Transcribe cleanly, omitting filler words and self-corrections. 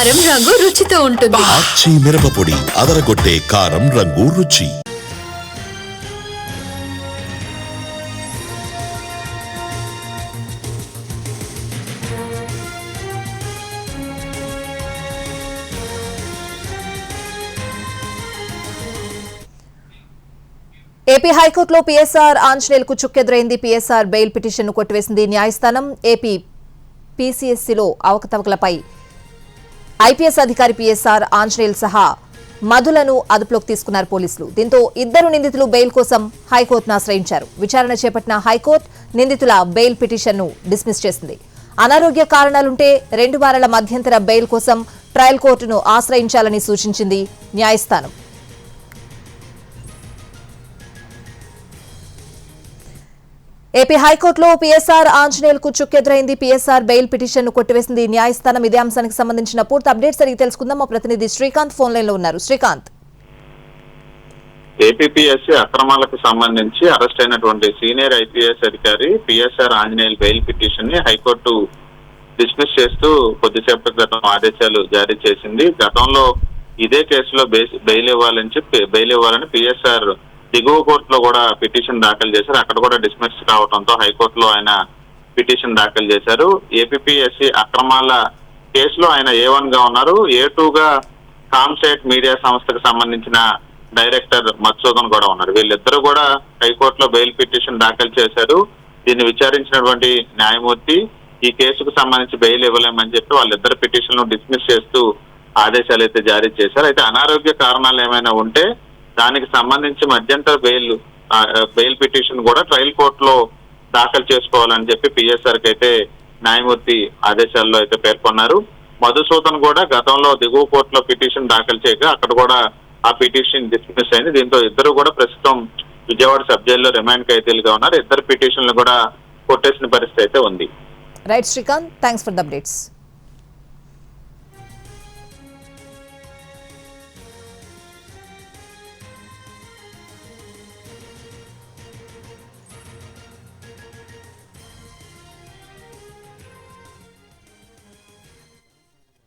కారం రంగు రుచితో ఉంటుంది. ఆచి మిరపపొడి అదరగొట్టే కారం రంగు రుచి. ఏపీ హైకోర్టులో పీఎస్ఆర్ ఆంజనేయులకు చుక్కెదురైంది. పీఎస్ఆర్ బెయిల్ పిటిషన్ను కొట్టివేసింది న్యాయస్థానం. ఏపీ పీసీఎస్సీలో అవకతవకలపై ఐపీఎస్ అధికారి పీఎస్ఆర్ ఆంజనేయులు సహా మధులను అదుపులోకి తీసుకున్నారు పోలీసులు. దీంతో ఇద్దరు నిందితులు బెయిల్ కోసం హైకోర్టును ఆశ్రయించారు. విచారణ చేపట్టిన హైకోర్టు నిందితుల బెయిల్ పిటిషన్ను డిస్మిస్ చేసింది. అనారోగ్య కారణాలుంటే 2 వారాల మధ్యంతర బెయిల్ కోసం ట్రయల్ కోర్టును ఆశ్రయించాలని సూచించింది న్యాయస్థానం. ఏపీ హైకోర్టులో పీఎస్ఆర్ ఆంజనేయులకు చుక్కెదురైంది. పీఎస్ఆర్ బెయిల్ పిటిషన్ను కొట్టివేసింది న్యాయస్థానం. ఇదే అంశానికి సంబంధించిన పూర్తి అప్డేట్స్ అడిగి తెలుసుకుందాం. మా ప్రతినిధి శ్రీకాంత్ ఫోన్ లైన్ లో ఉన్నారు. శ్రీకాంత్, ఏపీఎస్సీ అక్రమాలకు సంబంధించి అరెస్ట్ అయినటువంటి సీనియర్ ఐపీఎస్ అధికారి పీఎస్ఆర్ ఆంజనేయులు బెయిల్ పిటిషన్ ని హైకోర్టు డిస్మిస్ చేస్తూ కొద్దిసేపటి క్రితం ఆదేశాలు జారీ చేసింది. గతంలో ఇదే కేసులో బెయిల్ ఇవ్వాలని పీఎస్ఆర్ దిగువ కోర్టులో కూడా పిటిషన్ దాఖలు చేశారు. అక్కడ కూడా డిస్మిస్ కావడంతో హైకోర్టులో ఆయన పిటిషన్ దాఖలు చేశారు. ఏపీఎస్సీ అక్రమాల కేసులో ఆయన A1 గా ఉన్నారు. A2 గా కామ్సైట్ మీడియా సంస్థకు సంబంధించిన డైరెక్టర్ మధుసూదన్ కూడా ఉన్నారు. వీళ్ళిద్దరూ కూడా హైకోర్టులో బెయిల్ పిటిషన్ దాఖలు చేశారు. దీన్ని విచారించినటువంటి న్యాయమూర్తి ఈ కేసుకు సంబంధించి బెయిల్ ఇవ్వలేమని చెప్పి వాళ్ళిద్దరు పిటిషన్ డిస్మిస్ చేస్తూ ఆదేశాలు అయితే జారీ చేశారు. అయితే అనారోగ్య కారణాలు ఏమైనా ఉంటే దానికి సంబంధించి మధ్యంతర బెయిల్ పిటిషన్ కూడా ట్రయల్ కోర్టులో దాఖలు చేసుకోవాలని చెప్పి పీఎస్ఆర్ కి అయితే న్యాయమూర్తి ఆదేశాల్లో అయితే పేర్కొన్నారు. మధుసూదన్ కూడా గతంలో దిగువ కోర్టులో పిటిషన్ దాఖలు చేయగా అక్కడ కూడా ఆ పిటిషన్ డిస్మిస్ అయింది. దీంతో ఇద్దరు కూడా ప్రస్తుతం విజయవాడ సబ్ జైల్లో రిమాండ్ ఖైదీలుగా ఉన్నారు. ఇద్దరు పిటిషన్లు కూడా కొట్టేసిన పరిస్థితి అయితే ఉంది. Right Srikanth, thanks for the updates.